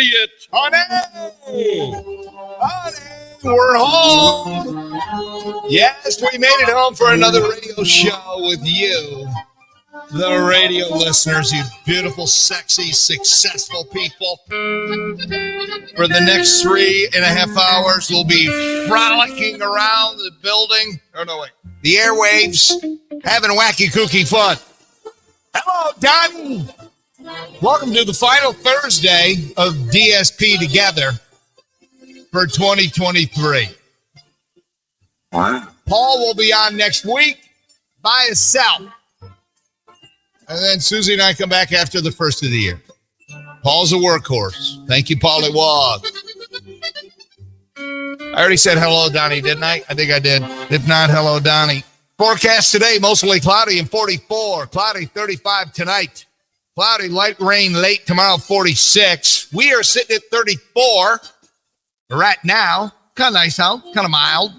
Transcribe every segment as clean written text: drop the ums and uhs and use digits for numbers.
idiot. Honey, we're home. Yes, we made it home for another radio show with you, the radio listeners, you beautiful, sexy, successful people. For the next 3.5 hours, we'll be frolicking around the building. Oh, no, wait. The airwaves, having wacky kooky fun. Hello, Donnie. Welcome to the final Thursday of DSP Together for 2023. Wow. Paul will be on next week by himself. And then Suzie and I come back after the first of the year. Paul's a workhorse. Thank you, Paulie Wog. I already said hello, Donnie, didn't I? I think I did. If not, hello, Donnie. Forecast today, mostly cloudy and 44. Cloudy, 35 tonight. Cloudy, light rain late tomorrow, 46. We are sitting at 34 right now. Kind of nice out, kind of mild.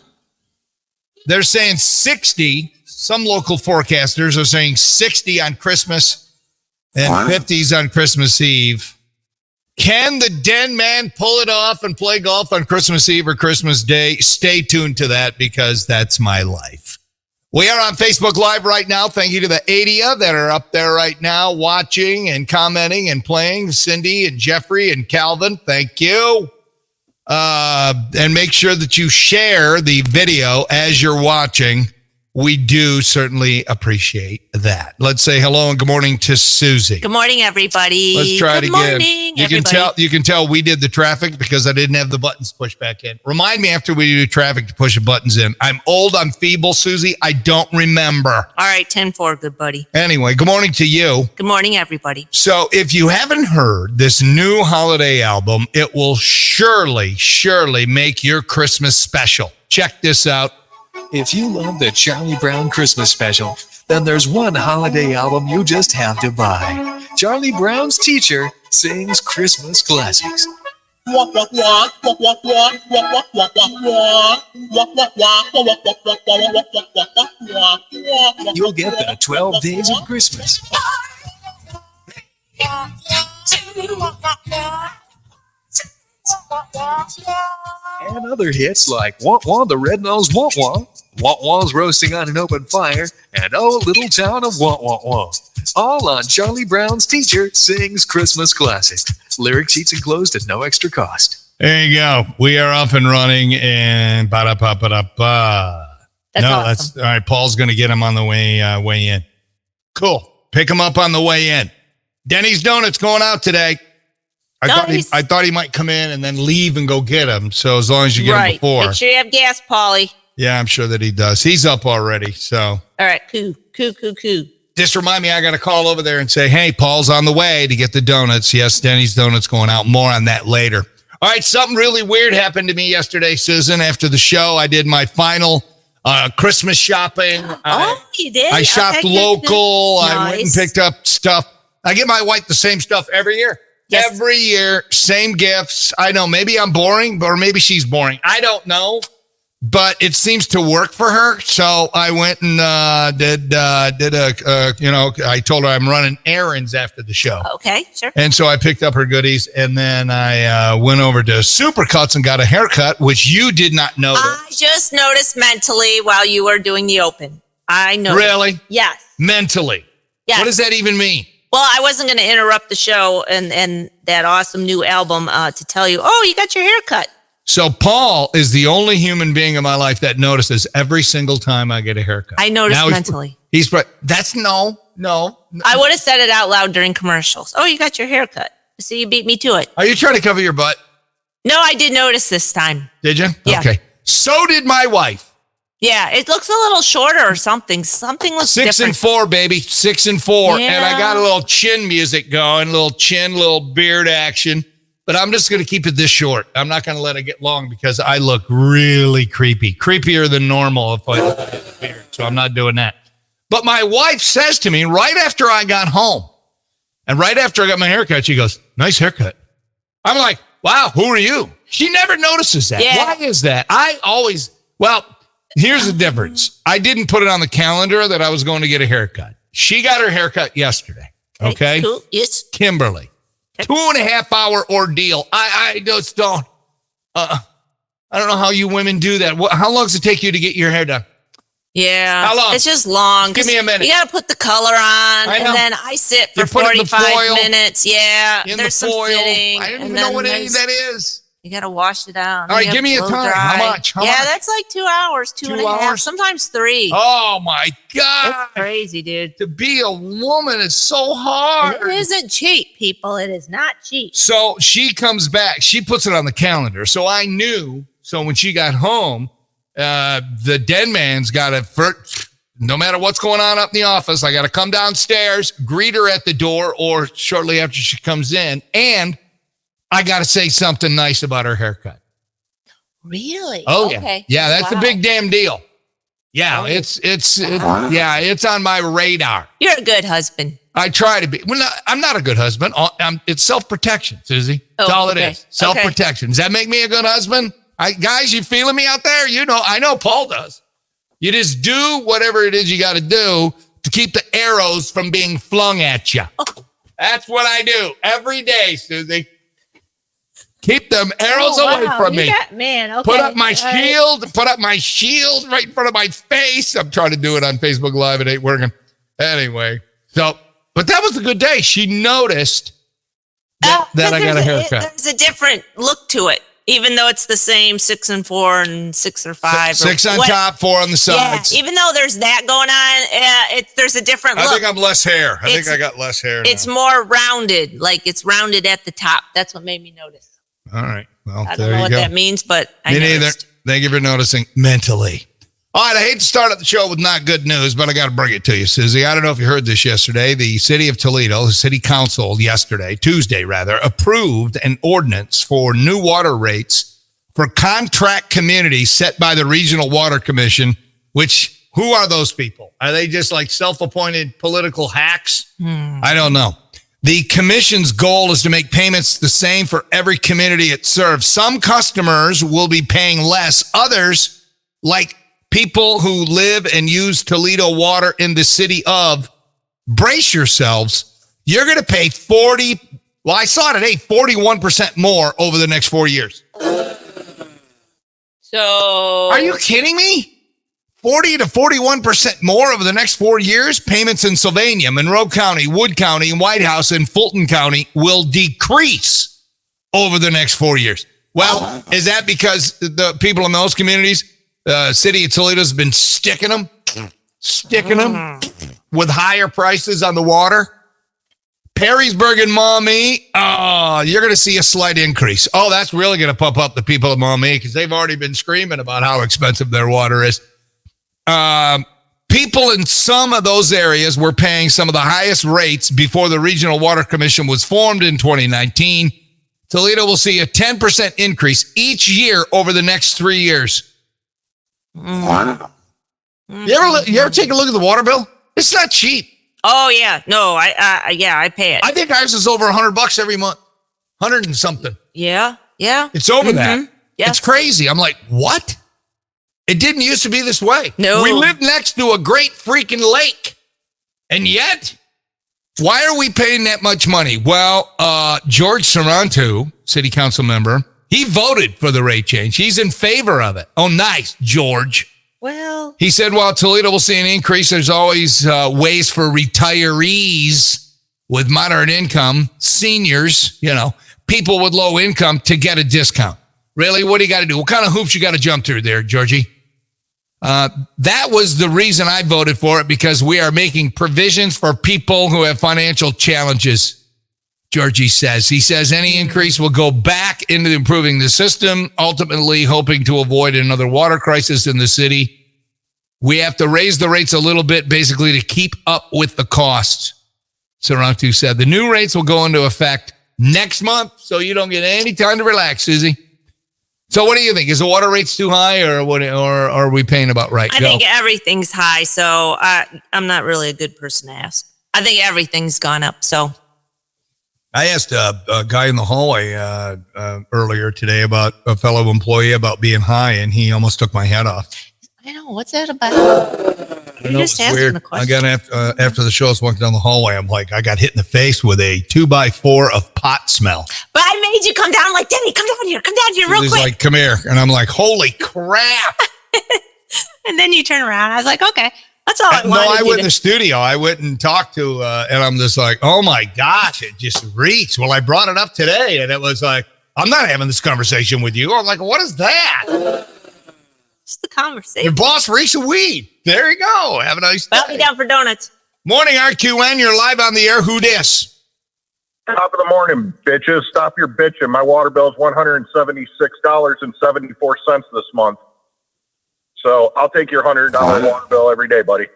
They're saying 60. Some local forecasters are saying 60 on Christmas and 50s on Christmas Eve. Can the Den Man pull it off and play golf on Christmas Eve or Christmas Day? Stay tuned to that because that's my life. We are on Facebook Live right now. Thank you to the 80 that are up there right now watching and commenting and playing. Cindy and Jeffrey and Calvin, thank you. And make sure that you share the video as you're watching. We do certainly appreciate that. Let's say hello and good morning to Suzie. Good morning, everybody. Let's try it again. Good morning, You can tell we did the traffic because I didn't have the buttons pushed back in. Remind me after we do traffic to push the buttons in. I'm old, I'm feeble, Suzie. I don't remember. All right, 10-4, good buddy. Anyway, good morning to you. Good morning, everybody. So if you haven't heard this new holiday album, it will surely make your Christmas special. Check this out. If you love the Charlie Brown Christmas special, then there's one holiday album you just have to buy. Charlie Brown's Teacher sings Christmas classics. You'll get the 12 Days of Christmas. And other hits like Wah Wah, the Red-Nosed Wah Wah, Wah Wah's Roasting on an Open Fire, and Oh Little Town of Wah Wah Wah. All on Charlie Brown's Teacher Sings Christmas Classic. Lyric sheets enclosed at no extra cost. There you go. We are up and running and ba-da-pa-pa-da-pa. That's awesome. That's all right. Paul's going to get him on the way in. Cool. Pick him up on the way in. Denny's Donuts going out today. I thought he might come in and then leave and go get him. So as long as you get him before. Make sure you have gas, Paulie. Yeah, I'm sure that he does. He's up already. So. All right. Coo. Just remind me, I got to call over there and say, hey, Paul's on the way to get the donuts. Yes, Denny's Donuts going out. More on that later. All right. Something really weird happened to me yesterday, Susan. After the show, I did my final Christmas shopping. You did? I shopped local. Nice. I went and picked up stuff. I get my wife the same stuff every year. Yes. Every year, same gifts. I know maybe I'm boring, or maybe she's boring. I don't know, but it seems to work for her. So I went and I told her I'm running errands after the show. Okay, sure. And so I picked up her goodies, and then I went over to Supercuts and got a haircut, which you did not notice. I just noticed mentally while you were doing the open. I noticed. Really? Yes. Mentally? Yes. What does that even mean? Well, I wasn't going to interrupt the show and that awesome new album to tell you, you got your hair cut. So Paul is the only human being in my life that notices every single time I get a haircut. I noticed mentally. That's no. I would have said it out loud during commercials. Oh, you got your hair cut. See, you beat me to it. Are you trying to cover your butt? No, I did notice this time. Did you? Yeah. Okay. So did my wife. Yeah, it looks a little shorter or something. Something looks 6 different. and 4, baby. 6 and 4. Yeah. And I got a little chin music going, little chin, little beard action. But I'm just going to keep it this short. I'm not going to let it get long because I look really creepy. Creepier than normal if I look at the beard. So I'm not doing that. But my wife says to me right after I got home and right after I got my haircut, she goes, nice haircut. I'm like, wow, who are you? She never notices that. Yeah. Why is that? Here's the difference. I didn't put it on the calendar that I was going to get a haircut. She got her haircut yesterday. Okay. Cool. Yes. Kimberly. 2.5 hour ordeal. I just don't. I don't know how you women do that. How long does it take you to get your hair done? Yeah. How long? It's just long. Give me a minute. You got to put the color on, and then I sit for 45 minutes. Yeah. There's some fitting. I didn't even know what any of that is. You got to wash it out. All right, give me a time. How much? That's like 2 hours, 2.5, sometimes 3. Oh, my God. It's crazy, dude. To be a woman is so hard. It isn't cheap, people. It is not cheap. So she comes back. She puts it on the calendar. So I knew. So when she got home, the den man's got to, no matter what's going on up in the office, I got to come downstairs, greet her at the door or shortly after she comes in. And I got to say something nice about her haircut. Really? Oh, okay. Yeah, that's a big damn deal. Yeah, it's on my radar. You're a good husband. I try to be. Well, no, I'm not a good husband. It's self-protection, Susie. That's all it is. Self-protection. Does that make me a good husband? Guys, you feeling me out there? You know, I know Paul does. You just do whatever it is you got to do to keep the arrows from being flung at you. Oh. That's what I do every day, Susie. Keep them arrows away from me. Okay. Put up my shield. Right. Put up my shield right in front of my face. I'm trying to do it on Facebook Live. It ain't working. Anyway, but that was a good day. She noticed that I got a haircut. There's a different look to it, even though it's the same 6 and 4 and 6 or 5. 6 on top, 4 on the sides. Yeah, even though there's that going on, there's a different look. I think I'm less hair. I think I got less hair. It's more rounded, like it's rounded at the top. That's what made me notice. All right. Well, I don't know what that means, but I noticed. Me neither. Thank you for noticing mentally. All right. I hate to start up the show with not good news, but I got to bring it to you, Susie. I don't know if you heard this yesterday. The city of Toledo, the city council Tuesday, approved an ordinance for new water rates for contract communities set by the Regional Water Commission, who are those people? Are they just like self-appointed political hacks? I don't know. The commission's goal is to make payments the same for every community it serves. Some customers will be paying less. Others, like people who live and use Toledo water in the city of, brace yourselves, you're going to pay 41% more over the next 4 years. So, are you kidding me? 40 to 41% more over the next 4 years. Payments in Sylvania, Monroe County, Wood County, and White House and Fulton County will decrease over the next 4 years. Well, is that because the people in those communities, the city of Toledo has been sticking them with higher prices on the water? Perrysburg and Maumee, you're going to see a slight increase. Oh, that's really going to pump up the people of Maumee because they've already been screaming about how expensive their water is. People in some of those areas were paying some of the highest rates before the Regional Water Commission was formed in 2019. Toledo will see a 10% increase each year over the next 3 years. Wow. You ever take a look at the water bill? It's not cheap. Oh yeah, no, I pay it. I think ours is over $100 every month, 100 and something. Yeah, it's over that. Yes. It's crazy. I'm like, what? It didn't used to be this way. No. We live next to a great freaking lake. And yet, why are we paying that much money? Well, George Sarantu, city council member, he voted for the rate change. He's in favor of it. Oh, nice, George. Well, he said, while Toledo will see an increase, there's always ways for retirees with moderate income, seniors, people with low income to get a discount. Really? What do you got to do? What kind of hoops you got to jump through there, Georgie? That was the reason I voted for it, because we are making provisions for people who have financial challenges, Georgie says. He says any increase will go back into improving the system, ultimately hoping to avoid another water crisis in the city. We have to raise the rates a little bit, basically, to keep up with the costs, Sarantu said. The new rates will go into effect next month, so you don't get any time to relax, Susie. So what do you think? Is the water rates too high, or are we paying about right? I think everything's high, so I'm not really a good person to ask. I think everything's gone up, so. I asked a guy in the hallway earlier today about a fellow employee about being high, and he almost took my head off. I know. What's that about? You're just asking the question. I got after the show, I was walking down the hallway. I'm like, I got hit in the face with a 2x4 of pot smell. But I made you come down. Like, Denny, come down here real He's quick. like, come here. And I'm like, holy crap. And then you turn around. I was like, okay, that's all I wanted. No, I went in the studio. I went and talked to, and I'm just like, oh my gosh, it just reeks. Well, I brought it up today, and it was like, I'm not having this conversation with you. I'm like, what is that? It's the conversation. Your boss reeks of weed. There you go. Have a nice day. I'll be down for donuts. Morning, RQN. You're live on the air. Who dis? Top of the morning, bitches. Stop your bitching. My water bill's $176.74 this month. So I'll take your $100 water bill every day, buddy.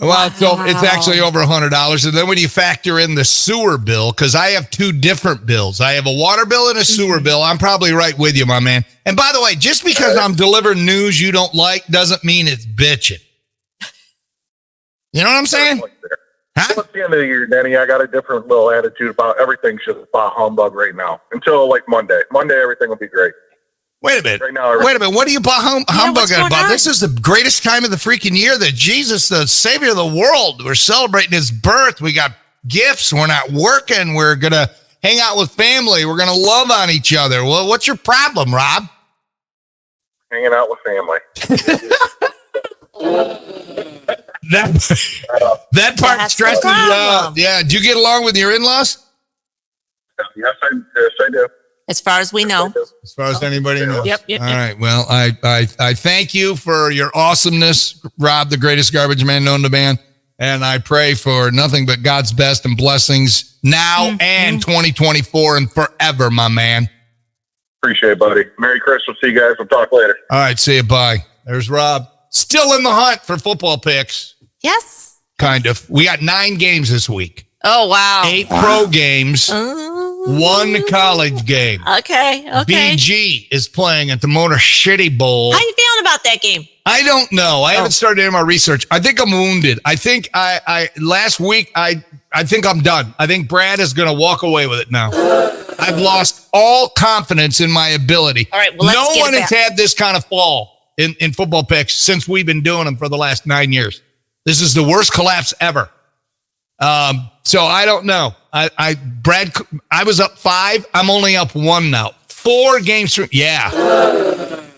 Well, so it's actually over $100. And then when you factor in the sewer bill, because I have two different bills. I have a water bill and a sewer bill. I'm probably right with you, my man. And by the way, just because I'm delivering news you don't like doesn't mean it's bitching. You know what I'm saying? Huh? At the end of the year, Denny, I got a different little attitude about everything. Should about humbug right now until like Monday. Monday, everything will be great. Wait a minute. Right now, Wait a minute. What are you humbugging about? on? This is the greatest time of the freaking year that Jesus, the Savior of the world, we're celebrating his birth. We got gifts. We're not working. We're going to hang out with family. We're going to love on each other. Well, what's your problem, Rob? Hanging out with family. That part That's stresses the you out. problem. Yeah. Do you get along with your in-laws? Yes, I do. As far as we know. As far as anybody knows. Yep. All right. Well, I thank you for your awesomeness, Rob, the greatest garbage man known to man. And I pray for nothing but God's best and blessings now and 2024 and forever, my man. Appreciate it, buddy. Merry Christmas to you guys. We'll talk later. All right. See you. Bye. There's Rob. Still in the hunt for football picks. Yes. Kind of. We got 9 games this week. Oh, wow. 8 pro games. 1 college game. Okay. BG is playing at the Motor Shitty Bowl. How you feeling about that game? I don't know. I haven't started any of my research. I think I'm wounded. I think I last week, I think I'm done. I think Brad is going to walk away with it now. I've lost all confidence in my ability. All right, well, let's no get one it has back. had this kind of fall in football picks since we've been doing them for the last 9 years. This is the worst collapse ever. So I don't know. Brad, I was up 5. I'm only up 1 now. 4 games through. Yeah.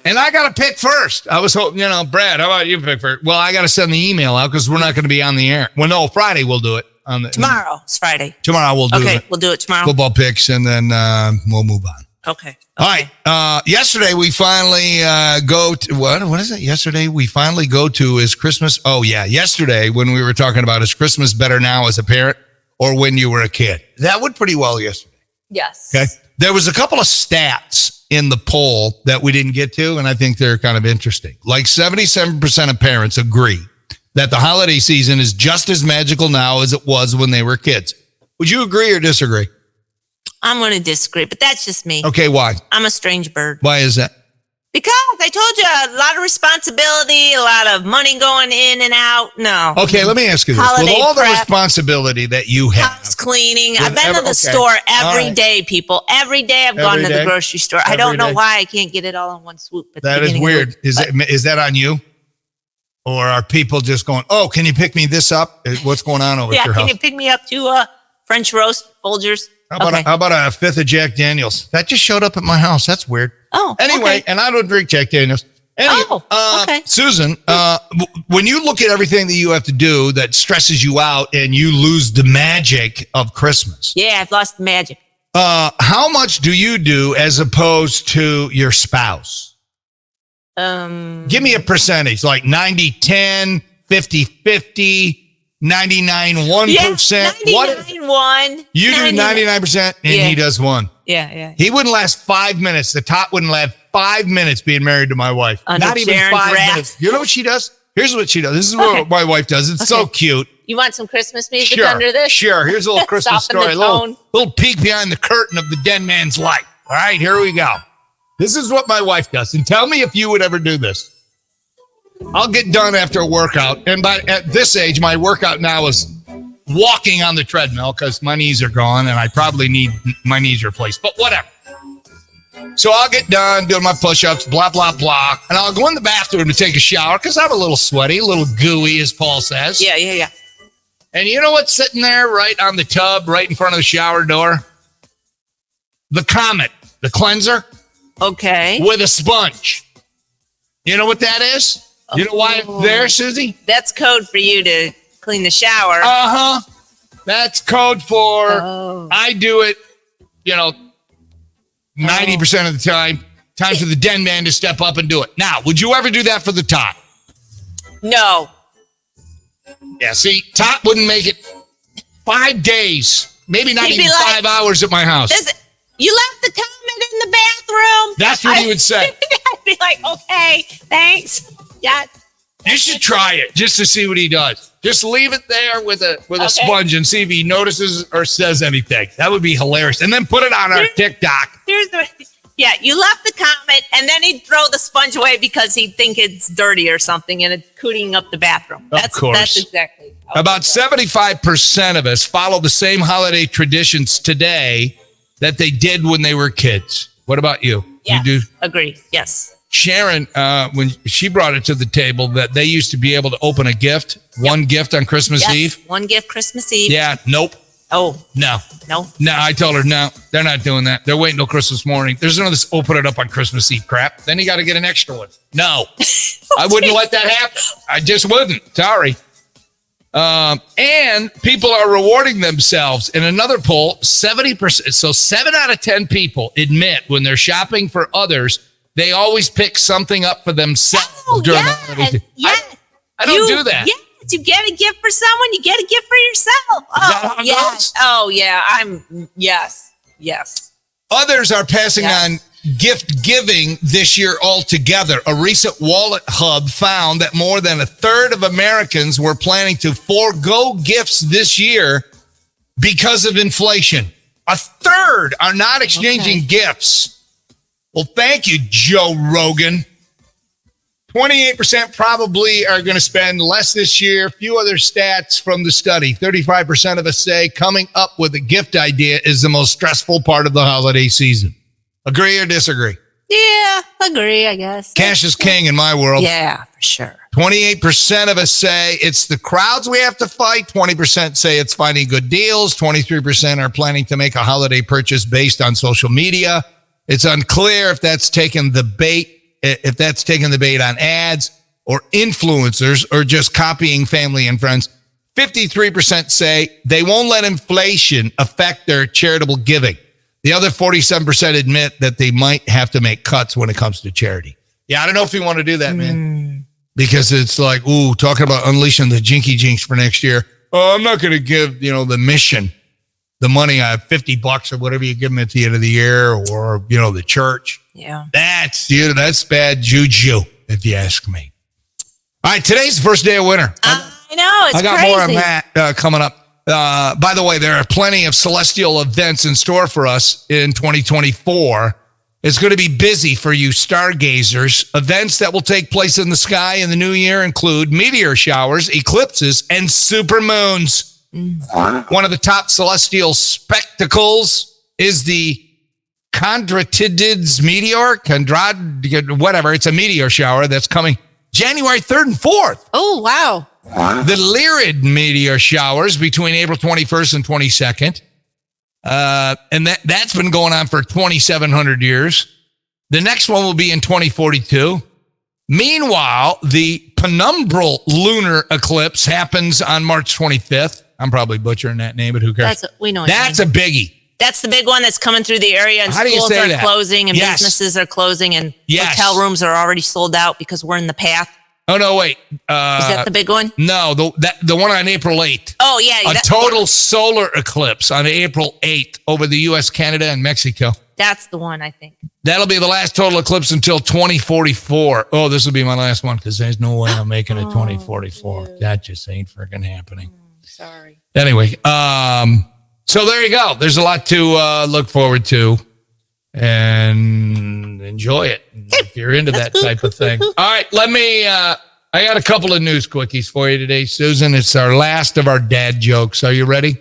And I got to pick first. I was hoping, Brad, how about you pick first? Well, I got to send the email out because we're not going to be on the air. Well, no, Friday we'll do it. Tomorrow. It's Friday. Tomorrow we'll do it. Okay, we'll do it tomorrow. Football picks, and then we'll move on. Okay. All right. Yesterday we finally go to what is it? Yesterday we finally go to is Christmas. Oh yeah, yesterday when we were talking about is Christmas better now as a parent or when you were a kid. That went pretty well yesterday. Yes. Okay. There was a couple of stats in the poll that we didn't get to, and I think they're kind of interesting. Like 77% of parents agree that the holiday season is just as magical now as it was when they were kids. Would you agree or disagree? I'm going to disagree, but that's just me. Okay, why? I'm a strange bird. Why is that? Because I told you a lot of responsibility, a lot of money going in and out. No. Okay, let me ask you this. Holiday With all the prep, responsibility that you have. House cleaning. With I've been to the store every day, people. Every day I've gone to the grocery store. I don't know why I can't get it all in one swoop. That is weird. Is that on you? Or are people just going, oh, can you pick me this up? What's going on over at your house? Can you pick me up to French roast, Folgers? How about a 5th of Jack Daniels? That just showed up at my house. That's weird. Oh, anyway, okay. And I don't drink Jack Daniels. Anyway, okay. Susan, when you look at everything that you have to do that stresses you out and you lose the magic of Christmas. Yeah, I've lost the magic. How much do you do as opposed to your spouse? Give me a percentage, like 90-10, 50-50. 99.1%. Yeah, 99.1. You do 99% and he does 1. Yeah. He wouldn't last 5 minutes. The top wouldn't last 5 minutes being married to my wife. Not even Sharon's 5 wrath. minutes. You know what she does? Here's what she does. This is what my wife does. It's so cute. You want some Christmas music under this? Sure. Here's a little Christmas Soften the story. tone. Little peek behind the curtain of the dead man's life. All right, here we go. This is what my wife does. And tell me if you would ever do this. I'll get done after a workout. And at this age, my workout now is walking on the treadmill because my knees are gone and I probably need my knees replaced. But whatever. So I'll get done doing my push-ups, blah, blah, blah. And I'll go in the bathroom to take a shower because I'm a little sweaty, a little gooey, as Paul says. Yeah. And you know what's sitting there right on the tub, right in front of the shower door? The Comet, the cleanser. Okay. With a sponge. You know what that is? You know why it's there, Susie? That's code for you to clean the shower. Uh-huh. That's code for I do it, 90% of the time. Time for the den man to step up and do it. Now, would you ever do that for the tot? No. Yeah, see, tot wouldn't make it 5 days, maybe not even 5 hours at my house. You left the Comet in the bathroom. That's what he would say. I'd be like, okay, thanks. Yeah. You should try it just to see what he does. Just leave it there with a sponge and see if he notices or says anything. That would be hilarious. And then put it on our TikTok. Yeah, you left the Comet, and then he'd throw the sponge away because he'd think it's dirty or something, and it's cooting up the bathroom. Of course. That's exactly. About 75% of us follow the same holiday traditions today that they did when they were kids. What about you? Yeah, you do? Agree. Yes. Sharon, when she brought it to the table, that they used to be able to open a gift, one gift on Christmas Eve. One gift Christmas Eve. Yeah, nope. Oh. No. No, I told her, no, they're not doing that. They're waiting till Christmas morning. There's none of this open it up on Christmas Eve crap. Then you got to get an extra one. No, I wouldn't let that happen. I just wouldn't. Sorry. And people are rewarding themselves. In another poll, 70%. So 7 out of 10 people admit when they're shopping for others, they always pick something up for themselves during the holiday. Yes. I don't do that. Yes, you get a gift for someone, you get a gift for yourself. Oh, yes. Oh, yeah. Yes. Others are passing on gift giving this year altogether. A recent Wallet Hub found that more than a third of Americans were planning to forego gifts this year because of inflation. A third are not exchanging gifts. Well, thank you, Joe Rogan. 28% probably are going to spend less this year. Few other stats from the study. 35% of us say coming up with a gift idea is the most stressful part of the holiday season. Agree or disagree? Yeah, agree, I guess. Cash is king in my world. Yeah, for sure. 28% of us say it's the crowds we have to fight. 20% say it's finding good deals. 23% are planning to make a holiday purchase based on social media. It's unclear if that's taken the bait on ads or influencers or just copying family and friends. 53% say they won't let inflation affect their charitable giving. The other 47% admit that they might have to make cuts when it comes to charity. Yeah, I don't know if you want to do that, man. Because it's like, talking about unleashing the jinky jinks for next year. Oh, I'm not going to give, the mission the money, $50 or whatever you give them at the end of the year, or, the church. Yeah. That's bad juju, if you ask me. All right, today's the first day of winter. I know, it's I got crazy. more on that coming up. By the way, there are plenty of celestial events in store for us in 2024. It's going to be busy for you stargazers. Events that will take place in the sky in the new year include meteor showers, eclipses, and supermoons. One of the top celestial spectacles is the Chondrichthyes meteor. Whatever. It's a meteor shower that's coming January 3rd and 4th. Oh, wow. The Lyrid meteor showers between April 21st and 22nd. And that's been going on for 2,700 years. The next one will be in 2042. Meanwhile, the penumbral lunar eclipse happens on March 25th. I'm probably butchering that name, but who cares? We know that's a biggie. That's the big one that's coming through the area, and schools are closing, and businesses are closing, and hotel rooms are already sold out because we're in the path. Oh, no, wait. Is that the big one? No, the one on April 8th. Oh, yeah. A total solar eclipse on April 8th over the U.S., Canada, and Mexico. That's the one, I think. That'll be the last total eclipse until 2044. Oh, this will be my last one because there's no way I'm making it 2044. Dude. That just ain't freaking happening. Sorry. Anyway, so there you go. There's a lot to look forward to and enjoy it if you're into that type of thing. All right, I got a couple of news quickies for you today, Susan. It's our last of our dad jokes. Are you ready?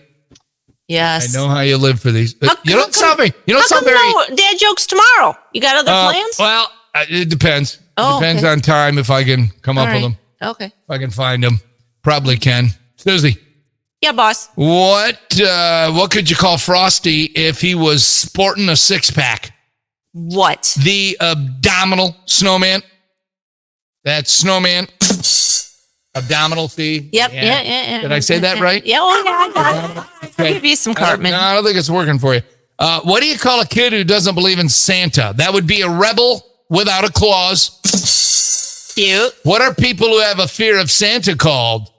Yes. I know how you live for these. How You don't sound very. You don't How sound come very. no dad jokes tomorrow? You got other plans? Well, it depends. Oh, Depends okay. on time if I can come up with them. Okay. If I can find them, probably can. Susie, Yeah, boss. what could you call Frosty if he was sporting a 6-pack? What? The abdominal snowman. That snowman. Abdominal fee. Yep. Yeah. Did I say that right? Yeah. Oh, yeah. I got it. Okay. I'll give you some No, Cartman. I don't think it's working for you. What do you call a kid who doesn't believe in Santa? That would be a rebel without a clause. Cute. What are people who have a fear of Santa called?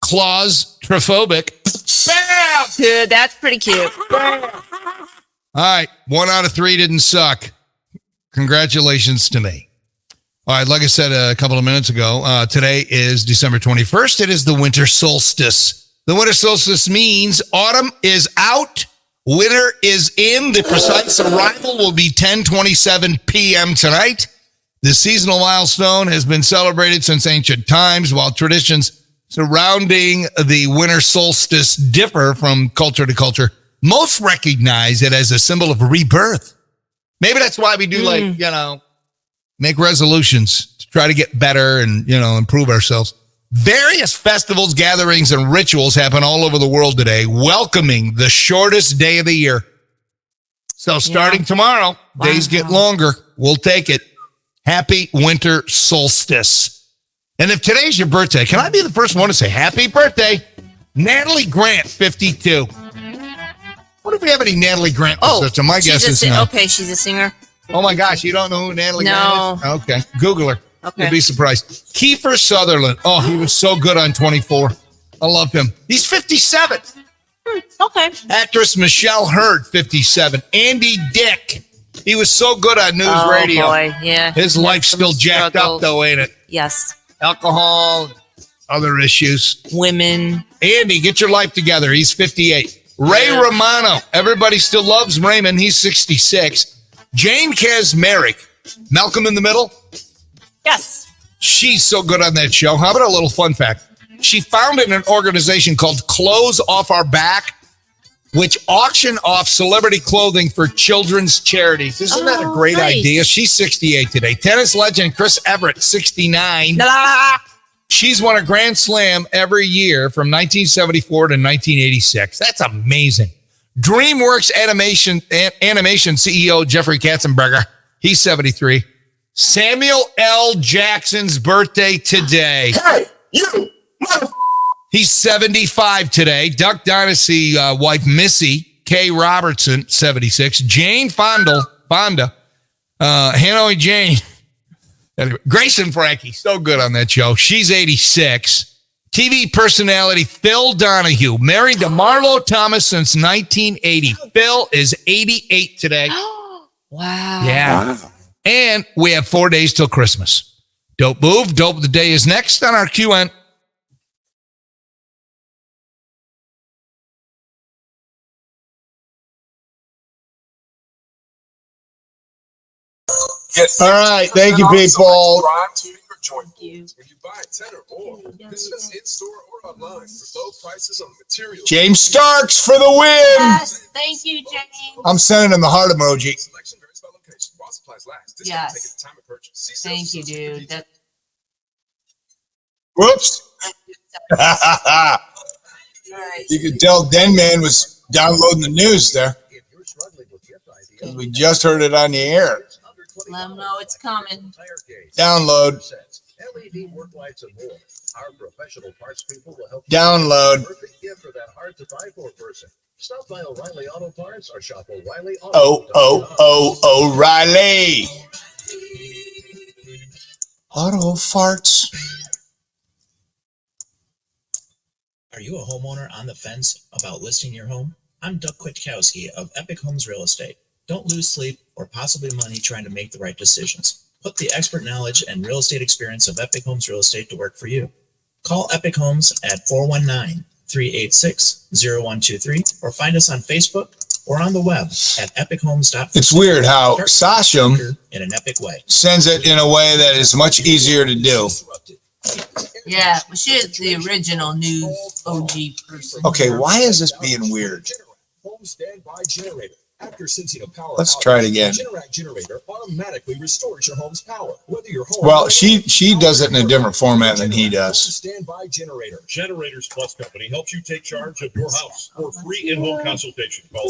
Claustrophobic. Bam! Dude, that's pretty cute. All right. 1 out of 3 didn't suck. Congratulations to me. All right. Like I said a couple of minutes ago, today is December 21st. It is the winter solstice. The winter solstice means autumn is out. Winter is in. The precise arrival will be 10:27 p.m. tonight. The seasonal milestone has been celebrated since ancient times, while traditions surrounding the winter solstice differ from culture to culture. Most recognize it as a symbol of rebirth. Maybe that's why we do make resolutions to try to get better and, improve ourselves. Various festivals, gatherings, and rituals happen all over the world today, welcoming the shortest day of the year. So starting tomorrow, days get longer. We'll take it. Happy winter solstice. And if today's your birthday, can I be the first one to say happy birthday? Natalie Grant, 52. What if we have any Natalie Grant? So my guess is no. Okay, she's a singer. Oh my gosh, you don't know who Natalie No. Grant is? Okay, Google her. Okay. You'd be surprised. Kiefer Sutherland. Oh, he was so good on 24. I love him. He's 57. Okay. Actress Michelle Hurd, 57. Andy Dick. He was so good on news radio. Oh, boy. Yeah. His life's still jacked up, though, ain't it? Yes. Alcohol, other issues. Women. Andy, get your life together. He's 58. Ray Romano. Everybody still loves Raymond. He's 66. Jane Kasmerick. Malcolm in the Middle. Yes. She's so good on that show. How about a little fun fact? She founded an organization called Clothes Off Our Back, which auction off celebrity clothing for children's charities. Isn't that a great idea? She's 68 today. Tennis legend Chris Everett, 69. She's won a Grand Slam every year from 1974 to 1986. That's amazing. DreamWorks Animation CEO Jeffrey Katzenberger, he's 73. Samuel L. Jackson's birthday today. Hey, you mother. He's 75 today. Duck Dynasty wife Missy K. Robertson, 76. Jane Fonda, Hanoi Jane. Anyway, Grayson Frankie, so good on that show. She's 86. TV personality Phil Donahue, married to Marlo Thomas since 1980. Phil is 88 today. Wow. Yeah. Wow. And we have 4 days till Christmas. Dope move. Dope the day is next on our QN. All right. Thank you, people. When you buy 10 or more, visit us in store or online for low prices on materials. James Starks for the win. Yes. Thank you, James. I'm sending him the heart emoji. Selection varies by location while supplies last. Yes. Take the time of purchase. See Thank you, sales dude. Whoops. You could tell Denman was downloading the news there. We just heard it on the air. Let them know it's coming. Download. LED work lights and more. Our professional parts people will help Download. Perfect gift for that hard to buy for person. Stop by O'Reilly Auto Parts or shop O'Reilly Auto. O'Reilly. Auto farts. Are you a homeowner on the fence about listing your home? I'm Doug Kwiatkowski of Epic Homes Real Estate. Don't lose sleep or possibly money trying to make the right decisions. Put the expert knowledge and real estate experience of Epic Homes Real Estate to work for you. Call Epic Homes at 419-386-0123 or find us on Facebook or on the web at epichomes.com. It's weird how Sasha in an epic way sends it in a way that is much easier to do. Yeah, well, she is the original news OG person. Okay, why is this being weird? home standby generator. After sensing a power Let's outage, try it again. the Generac generator automatically restores your home's power. Whether you're home Well, she does it in a different format than he does. Standby generator. Generators Plus Company helps you take charge of your house. For free in-home consultation, call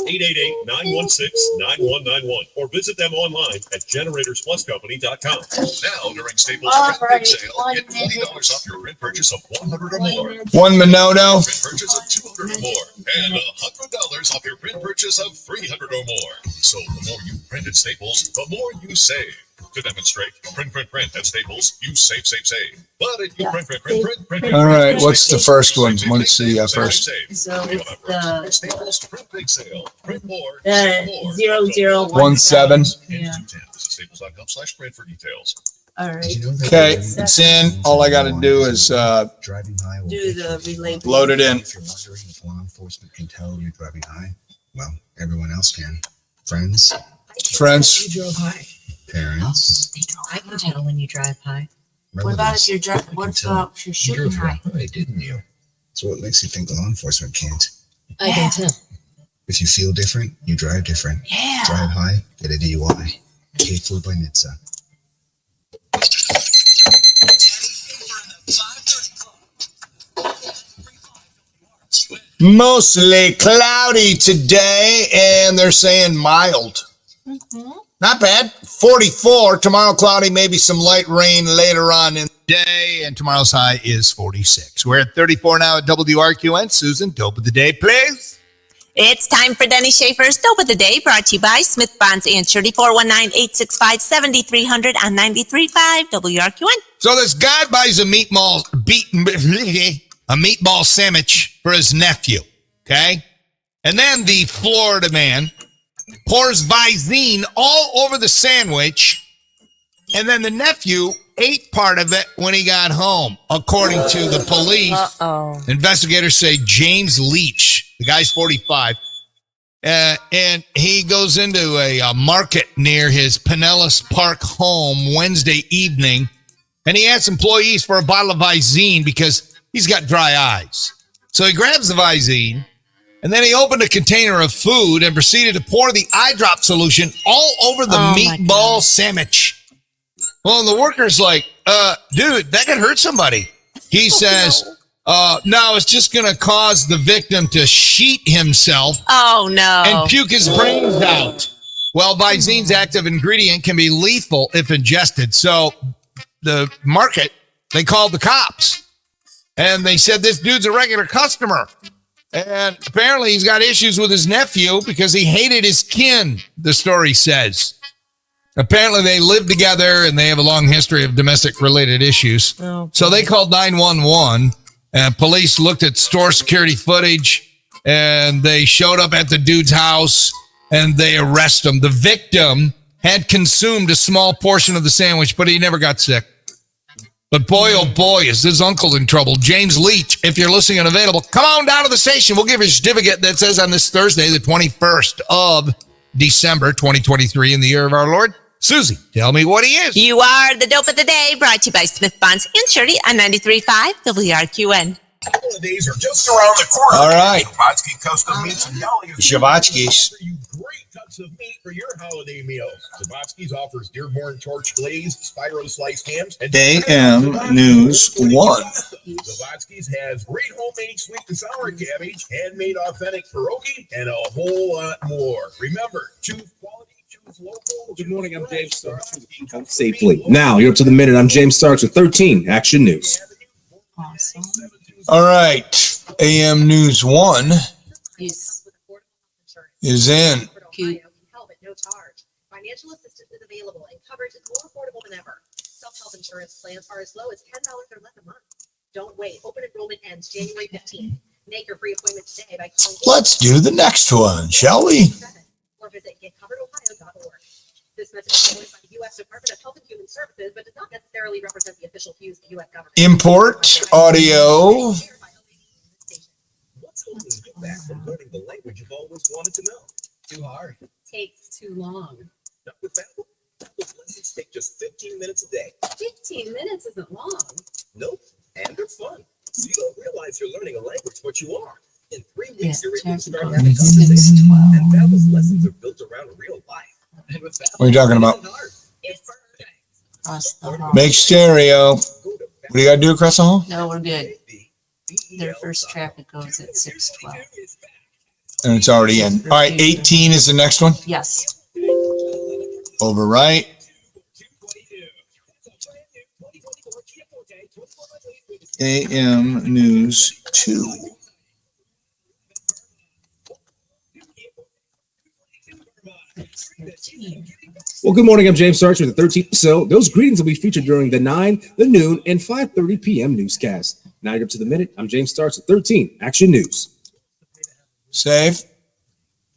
888-916-9191 or visit them online at generatorspluscompany.com. Now, during Staples Print Big Sale, get $20 off your print purchase of 100 or more. One Minoto. Print purchase of 200 or more. And $100 off your print purchase of 300 or more. So the more you print at Staples, the more you save. To demonstrate, print at Staples, you save. But if you print. All right, what's the first one? Let's see first. So it's the Staples Print Big Sale. Print more. 0017. 17. Yeah. Visit staples.com/print for details. All right. Okay, it's in. All I got to do is Driving high will Do get the you. relay. load it in. If you're wondering if law enforcement can tell you're driving high, well, everyone else can. Friends, Friends. You drove high. parents, I can tell when you drive high. What about if relatives. you're driving? What about if you're shooting high? High, didn't you? So what makes you think law enforcement can't? I can tell. If you feel different, you drive different. Yeah. Drive high, get a DUI. K-Flu by NHTSA. Mostly cloudy today, and they're saying mild. Not bad. 44. Tomorrow cloudy, maybe some light rain later on in the day, and tomorrow's high is 46. We're at 34 now at WRQN. Susan, dope of the day, please. It's time for Denny Schaffer's Dope of the Day, brought to you by Smith Bonds and Shirley, 419-865-7300 on 93.5 WRQN. So this guy buys a meatball sandwich for his nephew, okay? And then the Florida man pours Visine all over the sandwich, and then the nephew ate part of it when he got home, according to the police. Uh-oh. Investigators say James Leach, the guy's 45, and he goes into a market near his Pinellas Park home Wednesday evening, and he asks employees for a bottle of Visine because he's got dry eyes. So he grabs the Visine, and then he opened a container of food and proceeded to pour the eye drop solution all over the meatball sandwich. Well, the worker's like, dude, that could hurt somebody. He says, no, it's just going to cause the victim to sheet himself and puke his brains out. Well, Visine's active ingredient can be lethal if ingested. So the market, they called the cops. And they said this dude's a regular customer. And apparently he's got issues with his nephew because he hated his kin, the story says. Apparently they live together and they have a long history of domestic-related issues. Okay. So they called 911, and police looked at store security footage, and they showed up at the dude's house, and they arrested him. The victim had consumed a small portion of the sandwich, but he never got sick. But boy, oh boy, is his uncle in trouble. James Leach, if you're listening and available, come on down to the station. We'll give you a certificate that says on this Thursday, the 21st of December, 2023, in the year of our Lord. Susie, tell me what he is. You are the Dope of the Day, brought to you by Smith Bonds and Shirley on 93.5 WRQN. Holidays are just around the corner. All right. Shabbatsky Custom Meats and Deli. Shabbatsky's. You great cuts of meat for your holiday meals. Shabbatsky's offers Dearborn Torch Glazed, Spyro Sliced Hams, and AM News 1. Shabbatsky's has great homemade sweet and sour cabbage, handmade authentic pierogi, and a whole lot more. Remember, choose quality, choose local. Good morning, I'm James Starks with Income Safely. Now, you're up to the minute. I'm James Starks with 13 Action News. Awesome. All right. AM News 1 Yes. is in. Cute. No charge. Financial assistance is available and coverage is more affordable than ever. Self-help insurance plans are as low as $10 or less a month. Don't wait. Open enrollment ends January 15th. Make your free appointment today by calling. Let's do the next one, shall we? Or visit getcoveredohio.org. This message is voiced by the U.S. Department of Health and Human Services, but does not necessarily represent the official views of the U.S. government. Import audio. What's holding you back from learning the language you've always wanted to know? Too hard. Takes too long. Not with Babbel. Babbel's lessons take just 15 minutes a day. 15 minutes isn't long. Nope. And they're fun. So you don't realize you're learning a language, but you are. In 3 Yeah, traffic goes at 6:12. And Babel's lessons are built around real life. And with Babel, What are you talking about? It's Across the hall. Make stereo. What do you got to do across the hall? No, we're good. Their first traffic goes at 6:12. And it's already in. All right, 18 is the next one. Yes. Over right. AM News 2. Well, good morning. I'm James Starks with the 13th. So those greetings will be featured during the 9, the noon, and 5:30 p.m. newscast. Now you're up to the minute. I'm James Starks with 13 Action News. Save.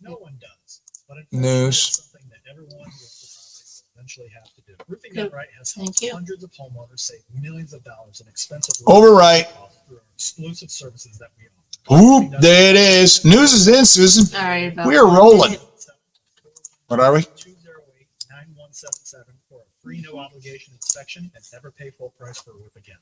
No one does. But News. Something that everyone will eventually have to do. Roofing Done Right has helped hundreds of homeowners save millions of dollars in expensive Over right. through our exclusive services that we offer. Oop, there it is. News is in, Susan. All right. We are rolling. What are we? 208-9177 for a free no obligation inspection and never pay full price for a roof again.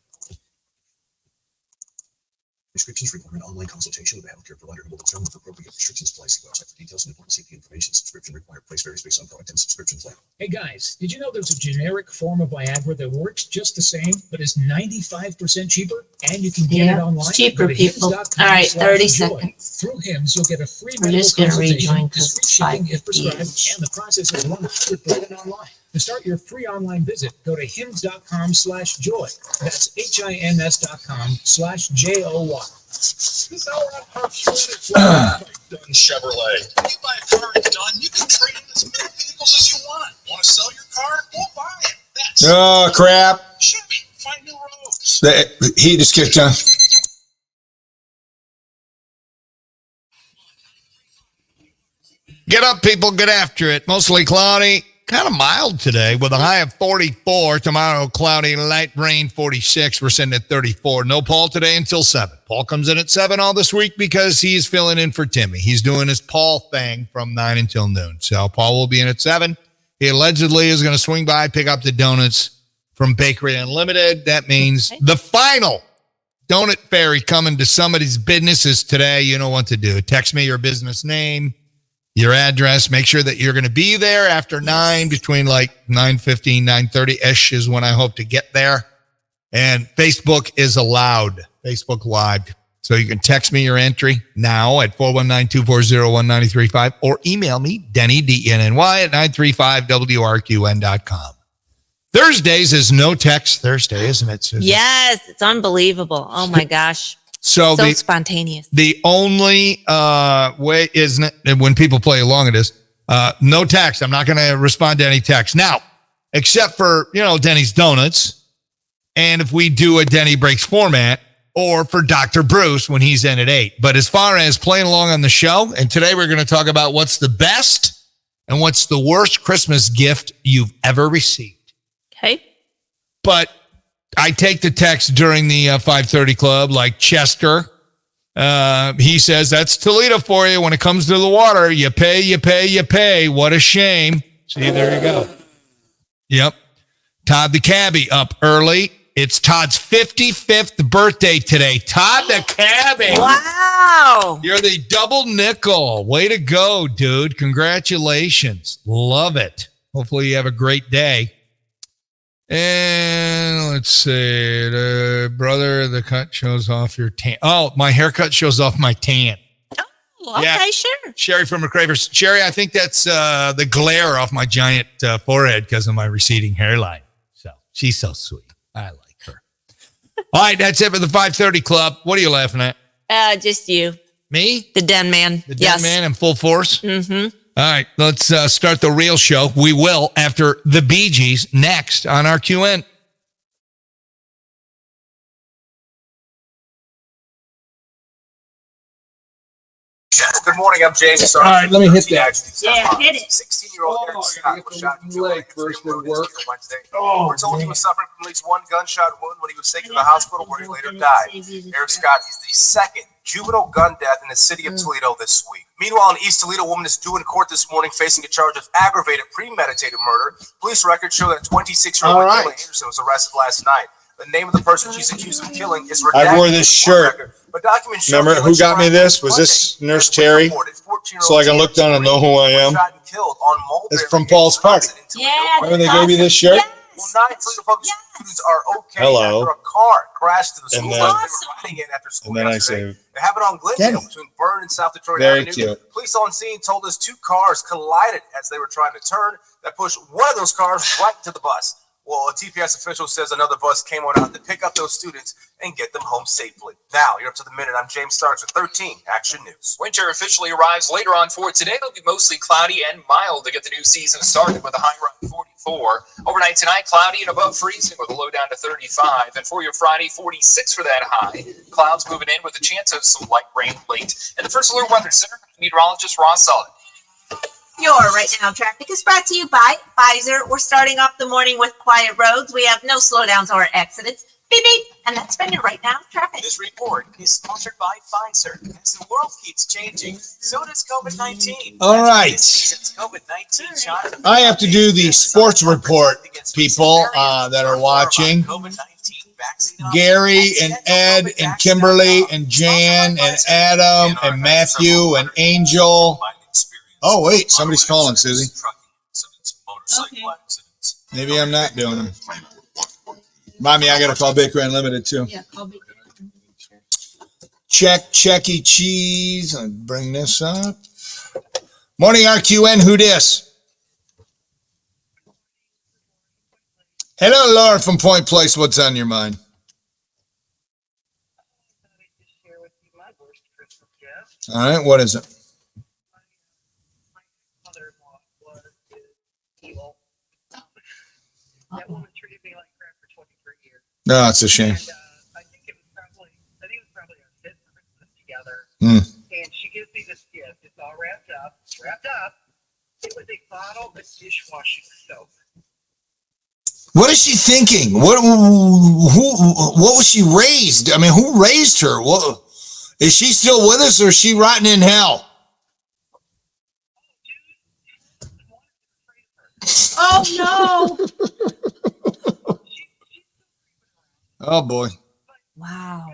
Prescriptions require an online consultation with a healthcare provider who will determine if appropriate restrictions apply. See website for details and important safety information. Subscription required. Price varies based on product and subscription plan. Hey guys, did you know there's a generic form of Viagra that works just the same, but is 95% cheaper? And you can get it online. It's cheaper, Go to people. hims.com All right, 30 /joy. seconds. Through Hims, you'll get a free We're medical just going to consultation, rejoin because free it's shipping 5:50 if prescribed, ish. and the process is 100% online. To start your free online visit, go to hims.com /joy. That's HIMS.com/JOY. This hour on Parks Credit Dunn Chevrolet. When you buy a car at Dunn, you can trade in as many vehicles as you want. Want to sell your car? We'll buy it. That's Oh, crap. Chevy. Find new roads. The heat just kicked on. Get up, people. Get after it. Mostly cloudy. Kind of mild today with a high of 44. Tomorrow, cloudy, light rain, 46. We're sitting at 34. No Paul today until 7. Paul comes in at 7 all this week because he's filling in for Timmy. He's doing his Paul thing from 9 until noon. So Paul will be in at 7. He allegedly is going to swing by, pick up the donuts from Bakery Unlimited. That means the final donut fairy coming to somebody's businesses today. You know what to do. Text me your business name, your address. Make sure that you're going to be there after 9, between like 9:15, 9:30-ish is when I hope to get there. And Facebook is allowed, Facebook Live. So you can text me your entry now at 419-240-1935 or email me, Denny, DNNY, at 935WRQN.com. Thursdays is no text Thursday, isn't it, Susan? Yes, it's unbelievable. Oh my gosh. So Spontaneous. The only way, isn't it, when people play along, it is no text. I'm not going to respond to any text. Now, except for, Denny's Donuts. And if we do a Denny Breaks format, or for Dr. Bruce when he's in at 8. But as far as playing along on the show, and today we're going to talk about what's the best and what's the worst Christmas gift you've ever received. Okay. But I take the text during the 5:30 club, like Chester. He says, that's Toledo for you. When it comes to the water, you pay, you pay, you pay. What a shame. See, there you go. Yep. Todd the cabbie up early. It's Todd's 55th birthday today. Todd the cabbie. Wow. You're the double nickel. Way to go, dude. Congratulations. Love it. Hopefully you have a great day. And let's see. Brother, the cut shows off your tan. Oh, my haircut shows off my tan. Oh, okay, Yeah. sure. Sherry from McCravers. Sherry, I think that's the glare off my giant forehead because of my receding hairline. So she's so sweet. I like her. All right, that's it for the 5:30 club. What are you laughing at? Just you. Me? The Den Man. The Den Man in full force? Mm-hmm. All right, let's start the real show. We will after the Bee Gees next on our QN. Good morning. I'm James. All right, let me hit that. Yeah, hit it. 16-year-old Eric Scott was shot and killed first at work. Wednesday. We're told he was suffering from at least one gunshot wound when he was taken to the hospital, where he later died. Eric Scott is the second juvenile gun death in the city of Toledo this week. Meanwhile, an East Toledo woman is due in court this morning facing a charge of aggravated premeditated murder. Police records show that 26-year-old Michaela Anderson was arrested last night. The name of the person she's accused of killing is redacted. I wore this shirt. But documents show Remember who got me this? Was this Nurse Terry? So I can look down and know who I am. It's from Paul's party. Yeah. Remember they gave you this shirt? Well, 9 Toledo public students are okay Hello. after a car crashed to the school And bus then- they were riding in after school And then I yesterday. say, It happened on Glendale Denny. between Byrne and South Detroit Very Avenue. cute. Police on scene told us 2 cars collided as they were trying to turn. That pushed one of those cars right into the bus. Well, a TPS official says another bus came on out to pick up those students and get them home safely. Now, you're up to the minute. I'm James Starks with 13 Action News. Winter officially arrives later on for today. It'll be mostly cloudy and mild to get the new season started with a high around 44. Overnight tonight, cloudy and above freezing with a low down to 35. And for your Friday, 46 for that high. Clouds moving in with a chance of some light rain late. And the First Alert Weather Center, meteorologist Ross Sullivan. Your Right Now traffic is brought to you by Pfizer. We're starting off the morning with quiet roads. We have no slowdowns or accidents. Beep, beep. And that's been your Right Now traffic. This report is sponsored by Pfizer. As the world keeps changing, so does COVID-19. All right. This season's COVID-19 shot. I have to do the sports report, people that are watching. Gary and Ed and Kimberly and Jan and Adam and Matthew and Angel. Oh, wait, somebody's calling, Susie. Maybe I'm not doing them. Mommy, I got to call Baker Unlimited, too. Yeah, call Baker. Chuck E. Cheese. I'll bring this up. Morning, RQN. Who dis? Hello, Laura from Point Place. What's on your mind? All right, what is it? That woman treated me like crap for 23 years. No, it's a shame. And I think it was probably our fifth Christmas together. And she gives me this gift. It's all wrapped up. It was a bottle of dishwashing soap. What is she thinking? What was she raised? I mean, who raised her? What, is she still with us or is she rotting in hell? Oh, no. Oh, boy. Wow.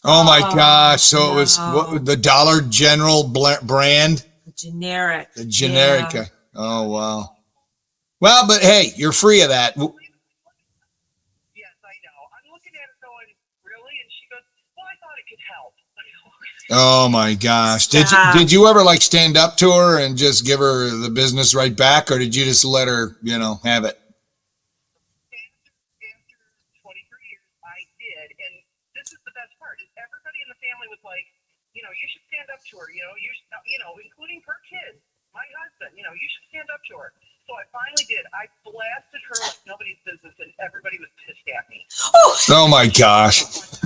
Oh, my gosh. So it was what, the Dollar General brand? The generic. The generic. Yeah. Oh, wow. Well, but hey, you're free of that. Yes, I know. I'm looking at it going, really? And she goes, well, I thought it could help. Oh my gosh. Did you ever like stand up to her and just give her the business right back, or did you just let her, have it? After 23 years, I did. And this is the best part, is everybody in the family was like, you should stand up to her, including her kids, my husband, you should stand up to her. So I finally did. I blasted her like nobody's business, and everybody was pissed at me. Oh my gosh.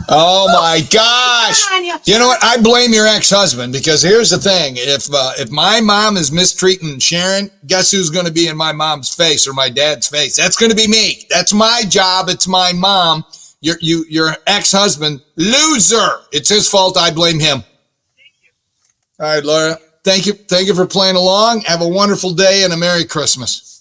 Oh my gosh. You know what? I blame your ex-husband, because here's the thing. If my mom is mistreating Sharon, guess who's going to be in my mom's face or my dad's face? That's going to be me. That's my job. It's my mom. Your ex-husband, loser. It's his fault. I blame him. All right, Laura. Thank you. Thank you for playing along. Have a wonderful day and a Merry Christmas.